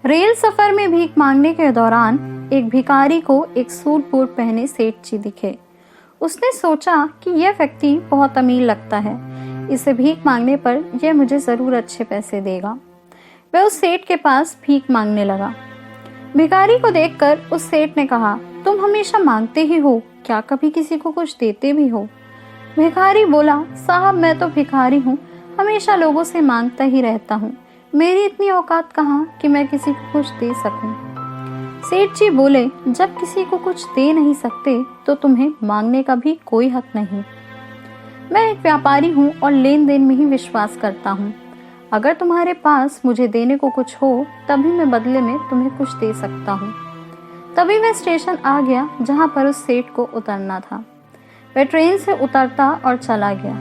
Rail सफर में भीख मांगने के दौरान एक भिखारी को एक सूट बूट पहने सेठ जी दिखे। उसने सोचा कि यह व्यक्ति बहुत अमीर लगता है, इसे भीख मांगने पर यह मुझे जरूर अच्छे पैसे देगा। वह उस सेठ के पास भीख मांगने लगा। भिखारी को देखकर उस सेठ ने कहा, तुम हमेशा मांगते ही हो, क्या कभी किसी को कुछ देते भी हो? भिखारी बोला, साहब मैं तो भिखारी हूँ, हमेशा लोगों से मांगता ही रहता हूँ। मेरी इतनी औकात कहाँ कि मैं किसी को कुछ दे सकूं। सेठ जी बोले, जब किसी को कुछ दे नहीं सकते तो तुम्हें मांगने का भी कोई हक नहीं। मैं एक व्यापारी हूँ और लेन देन में ही विश्वास करता हूँ। अगर तुम्हारे पास मुझे देने को कुछ हो तभी मैं बदले में तुम्हें कुछ दे सकता हूँ। तभी वह स्टेशन आ गया जहाँ पर उस सेठ को उतरना था। वह ट्रेन से उतरता और चला गया।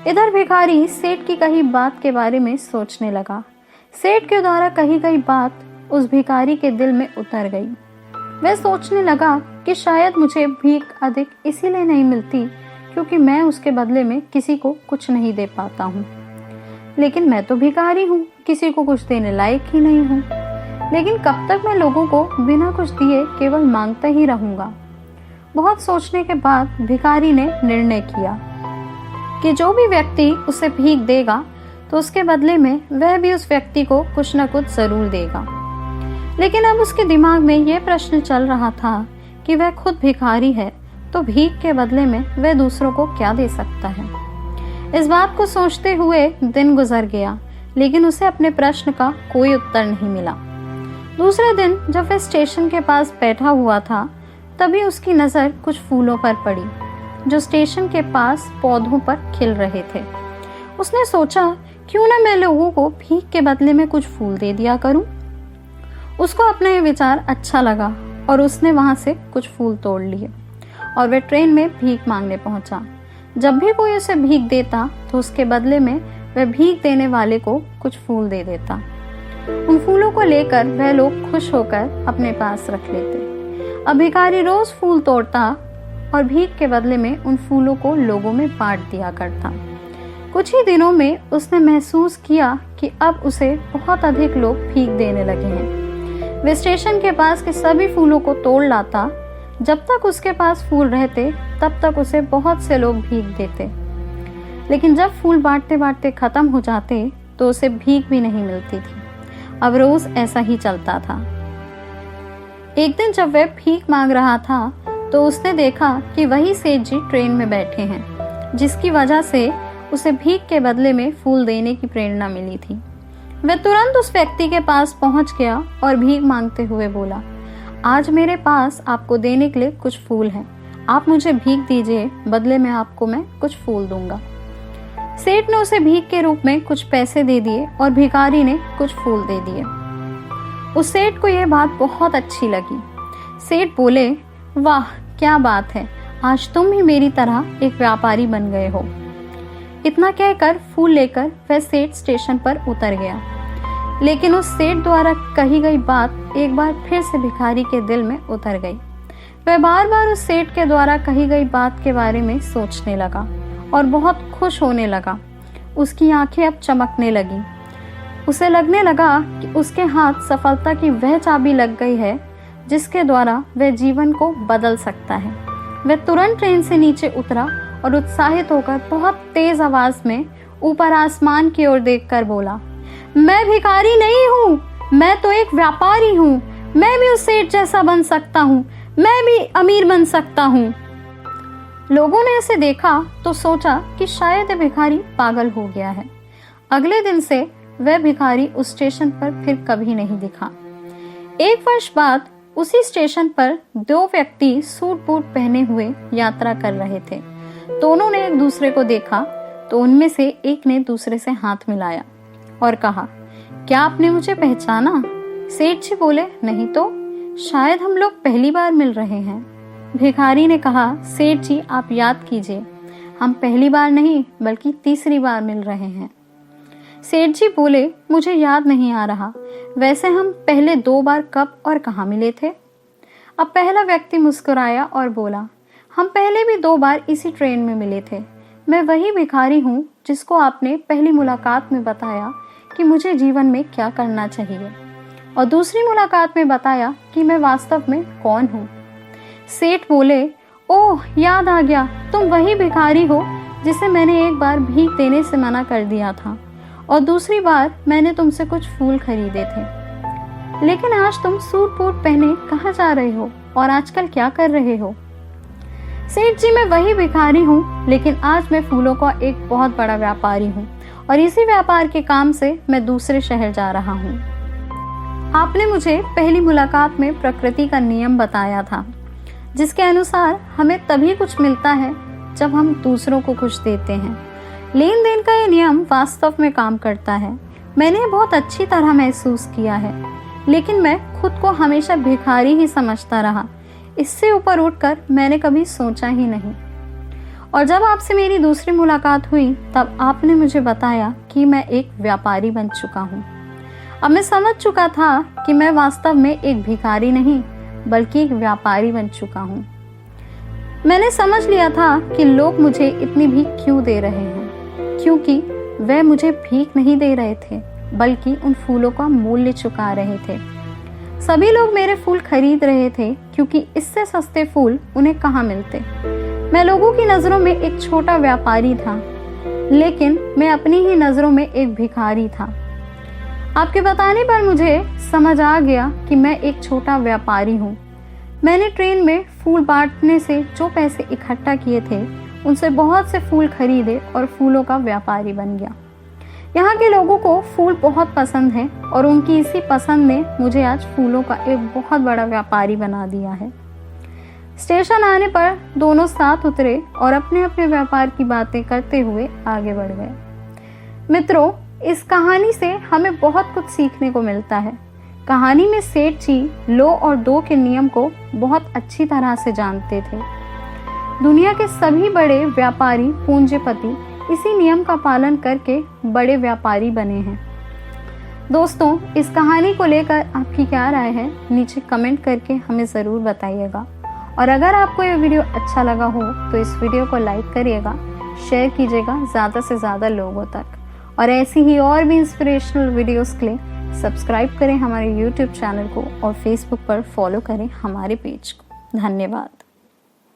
इधर भिखारी सेठ की कही बात के बारे में सोचने लगा। सेठ के द्वारा कही गई बात उस भिखारी के दिल में उतर गई। वह सोचने लगा कि शायद मुझे भीख अधिक इसीलिए नहीं मिलती क्योंकि मैं उसके बदले में किसी को कुछ नहीं दे पाता हूँ। लेकिन मैं तो भिखारी हूँ, किसी को कुछ देने लायक ही नहीं हूँ। लेकिन कब तक मैं लोगों को बिना कुछ दिए केवल मांगता ही रहूंगा? बहुत सोचने के बाद भिखारी ने निर्णय किया कि जो भी व्यक्ति उसे भीख देगा तो उसके बदले में वह भी उस व्यक्ति को कुछ न कुछ जरूर देगा। लेकिन अब उसके दिमाग में यह प्रश्न चल रहा था कि वह खुद भिखारी है तो भीख के बदले में वह दूसरों को क्या दे सकता है। इस बात को सोचते हुए दिन गुजर गया, लेकिन उसे अपने प्रश्न का कोई उत्तर नहीं मिला। दूसरे दिन जब वह स्टेशन के पास बैठा हुआ था तभी उसकी नजर कुछ फूलों पर पड़ी जो स्टेशन के पास पौधों पर खिल रहे थे। उसने सोचा, क्यों ना मैं लोगों को भीख के बदले में कुछ फूल दे दिया करूं। उसको अपना ये विचार अच्छा लगा और उसने वहां से कुछ फूल तोड़ लिए और वह ट्रेन में भीख मांगने पहुंचा। जब भी कोई उसे भीख देता तो उसके बदले में वह भीख देने वाले को कुछ फूल दे देता। उन फूलों को लेकर वह लोग खुश होकर अपने पास रख लेते। अब भिखारी रोज फूल तोड़ता और भीख के बदले में उन फूलों को लोगों में बांट दिया करता। कुछ ही दिनों में उसने महसूस किया कि अब उसे बहुत अधिक लोग भीख देने लगे हैं। वे स्टेशन के पास के सभी फूलों को तोड़ लाता। जब तक उसके पास फूल रहते तब तक उसे बहुत से लोग भीख देते, लेकिन जब फूल बांटते बांटते खत्म हो जाते तो उसे भीख भी नहीं मिलती थी। अब रोज ऐसा ही चलता था। एक दिन जब वह भीख मांग रहा था तो उसने देखा कि वही सेठ जी ट्रेन में बैठे हैं, जिसकी वजह से उसे भीख के बदले में फूल देने की प्रेरणा मिली थी। वह तुरंत उस व्यक्ति के पास पहुंच गया और भीख मांगते हुए बोला, आज मेरे पास आपको देने के लिए कुछ फूल हैं, आप मुझे भीख दीजिए, बदले में आपको मैं कुछ फूल दूंगा। सेठ ने उसे भीख के रूप में कुछ पैसे दे दिए और भिखारी ने कुछ फूल दे दिए। उस सेठ को यह बात बहुत अच्छी लगी। सेठ बोले, वाह क्या बात है, आज तुम भी मेरी तरह एक व्यापारी बन गए हो। इतना कहकर फूल लेकर वह सेठ स्टेशन पर उतर गया। लेकिन उस सेठ द्वारा कही गई बात एक बार फिर से भिखारी के दिल में उतर गई। वह बार बार उस सेठ के द्वारा कही गई बात के बारे में सोचने लगा और बहुत खुश होने लगा। उसकी आंखें अब चमकने लगी। उसे लगने लगा कि उसके हाथ सफलता की वह चाबी लग गई है जिसके द्वारा वह जीवन को बदल सकता है। वह तुरंत ट्रेन से नीचे उतरा और उत्साहित होकर बहुत तेज आवाज में ऊपर आसमान की ओर देखकर बोला, मैं भिखारी नहीं हूँ, मैं तो एक व्यापारी हूँ। मैं भी उस सेठ जैसा बन सकता हूँ, मैं भी अमीर बन सकता हूँ। लोगों ने इसे देखा तो सोचा कि शायद यह भिखारी पागल हो गया है। अगले दिन से वह भिखारी उस स्टेशन पर फिर कभी नहीं दिखा। एक वर्ष बाद उसी स्टेशन पर दो व्यक्ति सूट बूट पहने हुए यात्रा कर रहे थे। दोनों ने एक दूसरे को देखा तो उनमें से एक ने दूसरे से हाथ मिलाया और कहा, क्या आपने मुझे पहचाना? सेठ जी बोले, नहीं तो, शायद हम लोग पहली बार मिल रहे हैं। भिखारी ने कहा, सेठ जी आप याद कीजिए, हम पहली बार नहीं बल्कि तीसरी बार मिल रहे हैं। सेठ जी बोले, मुझे याद नहीं आ रहा, वैसे हम पहले 2 बार कब और कहाँ मिले थे? अब पहला व्यक्ति मुस्कुराया और बोला, हम पहले भी 2 बार इसी ट्रेन में मिले थे। मैं वही भिखारी हूँ जिसको आपने पहली मुलाकात में बताया कि मुझे जीवन में क्या करना चाहिए। और दूसरी मुलाकात में बताया कि मैं वास्तव में कौन हूँ। सेठ बोले, ओह याद आ गया, तुम वही भिखारी हो जिसे मैंने एक बार भीख देने से मना कर दिया था और दूसरी बार मैंने तुमसे कुछ फूल खरीदे थे। लेकिन आज तुम सूट बूट पहने कहाँ जा रहे हो और आजकल क्या कर रहे हो? सेठ जी, मैं वही भिखारी हूँ, लेकिन आज मैं फूलों का एक बहुत बड़ा व्यापारी हूँ और इसी व्यापार के काम से मैं दूसरे शहर जा रहा हूँ। आपने मुझे पहली मुलाकात में प्रकृति का नियम बताया था, जिसके अनुसार हमें तभी कुछ मिलता है जब हम दूसरों को कुछ देते हैं। लेन देन का ये नियम वास्तव में काम करता है। मैंने बहुत अच्छी तरह महसूस किया है, लेकिन मैं खुद को हमेशा भिखारी ही समझता रहा। इससे ऊपर उठकर मैंने कभी सोचा ही नहीं। और जब आपसे मेरी दूसरी मुलाकात हुई तब आपने मुझे बताया कि मैं एक व्यापारी बन चुका हूँ। अब मैं समझ चुका था कि मैं वास्तव में एक भिखारी नहीं बल्कि एक व्यापारी बन चुका हूँ। मैंने समझ लिया था कि लोग मुझे इतनी भीख क्यों दे रहे हैं, क्योंकि वे मुझे भीख नहीं दे रहे थे बल्कि उन फूलों का मूल्य चुका रहे थे। सभी लोग मेरे फूल खरीद रहे थे क्योंकि इससे सस्ते फूल उन्हें कहाँ मिलते। मैं लोगों की नज़रों में एक छोटा व्यापारी था, लेकिन मैं अपनी ही नज़रों में एक भिखारी था। आपके बताने पर मुझे समझ आ गया कि मैं एक छोटा व्यापारी हूँ। मैंने ट्रेन में फूल बांटने से जो पैसे इकट्ठा किए थे उनसे बहुत से फूल खरीदे और फूलों का व्यापारी बन गया। यहाँ के लोगों को फूल बहुत पसंद है और उनकी इसी पसंद ने मुझे आज फूलों का एक बहुत बड़ा व्यापारी बना दिया है। स्टेशन आने पर दोनों साथ उतरे और अपने अपने व्यापार की बातें करते हुए आगे बढ़ गए। मित्रों, इस कहानी से हमें बहुत कुछ सीखने को मिलता है। कहानी में सेठ जी लो और दो के नियम को बहुत अच्छी तरह से जानते थे। दुनिया के सभी बड़े व्यापारी पूंजीपति इसी नियम का पालन करके बड़े व्यापारी बने हैं। दोस्तों, इस कहानी को लेकर आपकी क्या राय है नीचे कमेंट करके हमें ज़रूर बताइएगा। और अगर आपको ये वीडियो अच्छा लगा हो तो इस वीडियो को लाइक करिएगा, शेयर कीजिएगा ज़्यादा से ज़्यादा लोगों तक। और ऐसी ही और भी इंस्पिरेशनल वीडियोस के लिए सब्सक्राइब करें हमारे YouTube चैनल को और Facebook पर फॉलो करें हमारे पेज को। धन्यवाद।